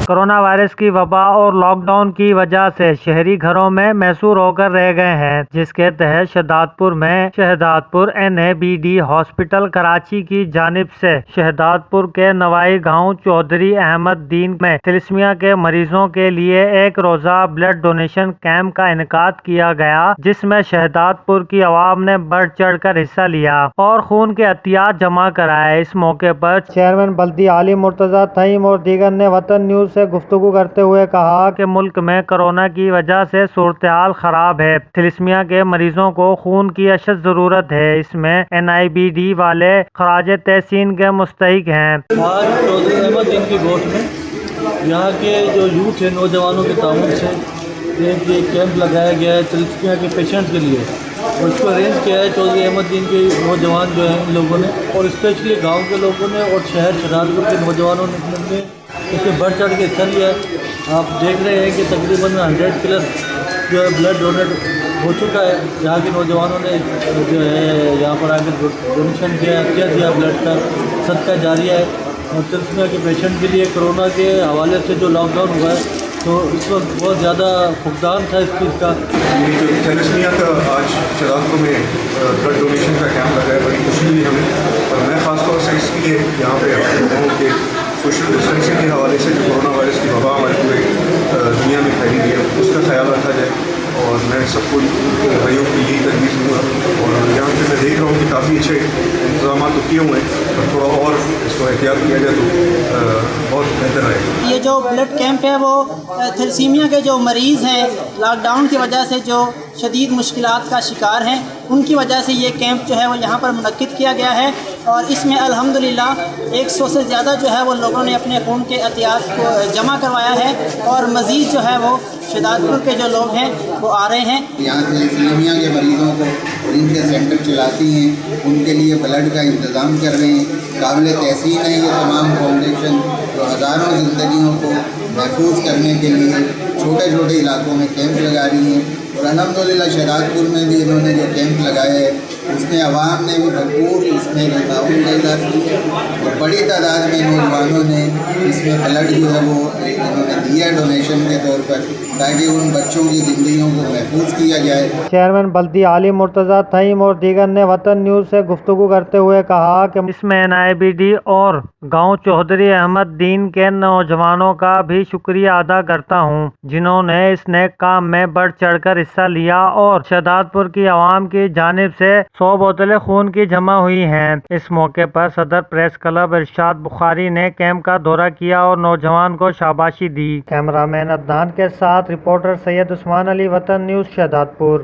Corona virus کی وبا اور لاک ڈاؤن کی وجہ سے شہری گھروں میں محصور ہو کر رہ گئے ہیں، جس کے تحت شہزاد پور NABD ہاسپٹل کراچی کی جانب سے شہزاد پور کے نوائی گاؤں چودھری احمد دین میں تھیلیسیمیا کے مریضوں کے لیے ایک روزہ بلڈ ڈونیشن کیمپ کا انعقاد کیا گیا، جس میں شہزاد پور کی عوام نے بڑھ چڑھ کر حصہ لیا اور خون کے عطیات جمع کرائے۔ اس موقع پر چیئرمین بلدیہ علی مرتضیٰ تھیم اور دیگر نے وطن نیوز سے گفتگو کرتے ہوئے کہا کہ ملک میں کورونا کی وجہ سے صورتحال خراب ہے، تھیلیسیمیا کے مریضوں کو خون کی اشد ضرورت ہے۔ اس میں NABD والے خراج تحسین کے مستحق ہیں۔ آج چودھری احمد دین کی گوٹھ میں یہاں کے جو یوتھ ہے، نوجوانوں کے تعاون سے ایک کیمپ لگایا گیا ہے تھیلیسیمیا کے پیشنٹ کے لیے، اور اس کو ارینج کیا ہے چودھری احمد دین کے نوجوان جو ہیں ان لوگوں نے، اور اسپیشلی گاؤں کے لوگوں نے اور شہزاد پور کے نوجوانوں نے اس میں بڑھ چڑھ کے حصہ لیا ہے۔ آپ دیکھ رہے ہیں کہ تقریباً 100+ جو ہے بلڈ ڈونیٹ ہو چکا ہے۔ یہاں کے نوجوانوں نے جو ہے یہاں پر آ کے ڈونیشن کیا دیا بلڈ کا، صدقہ جاریہ ہے۔ اور تھیلیسیمیا کے پیشنٹ کے لیے کورونا کے حوالے سے جو لاک ڈاؤن ہوا ہے تو اس وقت بہت زیادہ فقدان تھا اس چیز کا۔ یہ جو تھیلیسیمیا کا آج شہزاد پور میں بلڈ ڈونیشن کا کیمپ لگا ہے، بڑی خوشی ہوئی ہمیں، اور میں خاص طور سے اس لیے یہاں پہ ہوں کہ سوشل ڈسٹینسنگ کے حوالے سے جو کورونا وائرس کی وبا ہمارے پورے دنیا میں پھیلی ہوئی ہے اس کا خیال رکھا جائے، اور میں سب کو بھائیوں کو یہی تجویز دوں گا۔ اور یہاں پہ میں دیکھ رہا ہوں کہ کافی اچھے انتظامات تو کیے ہوئے ہیں، اور تھوڑا اور اس کو احتیاط کیا جائے تو بہت بہتر رہے گا۔ یہ جو بلڈ کیمپ ہے وہ تھیلیسیمیا کے جو مریض ہیں لاک ڈاؤن کی وجہ سے جو شدید مشکلات کا شکار ہیں، ان کی وجہ سے یہ کیمپ جو ہے وہ یہاں پر منعقد کیا گیا ہے، اور اس میں الحمدللہ 100 سے زیادہ جو ہے وہ لوگوں نے اپنے خون کے عطیات کو جمع کروایا ہے، اور مزید جو ہے وہ شہزاد پور کے جو لوگ ہیں وہ آ رہے ہیں۔ یہاں تھیلیسیمیا کے مریضوں کو جن کے سینٹر چلاتی ہیں ان کے لیے بلڈ کا انتظام کر رہے ہیں۔ قابل تحسین ہے یہ تمام فاؤنڈیشن جو ہزاروں زندگیوں کو محفوظ کرنے کے لیے چھوٹے چھوٹے علاقوں میں کیمپ لگا رہی ہیں، اور الحمدللہ شہزاد پور میں بھی انہوں نے جو کیمپ لگایا ہے اس میں عوام نے بھی بھرپور اس میں تعاون کا اظہار کیا، اور بڑی تعداد میں نوجوانوں نے اس میں بلڈ جو ہے وہ انہوں نے دیا ڈونیشن کے طور پر، تاکہ ان بچوں کی زندگیوں کو محفوظ کیا جائے۔ چیئرمین بلدیہ علی مرتضیٰ تھیم اور دیگر نے وطن نیوز سے گفتگو کرتے ہوئے کہا کہ اس میں NABD اور گاؤں چودھری احمد دین کے نوجوانوں کا بھی شکریہ ادا کرتا ہوں، جنہوں نے اس نیک کام میں بڑھ چڑھ کر حصہ لیا، اور شہزاد پور کی عوام کی جانب سے 100 بوتلیں خون کی جمع ہوئی ہیں۔ اس موقع پر صدر پریس کلب ارشاد بخاری نے کیمپ کا دورہ کیا اور نوجوان کو شاباشی دی۔ کیمرہ مین عدنان کے ساتھ رپورٹر سید عثمان علی، وطن نیوز، شہزاد پور۔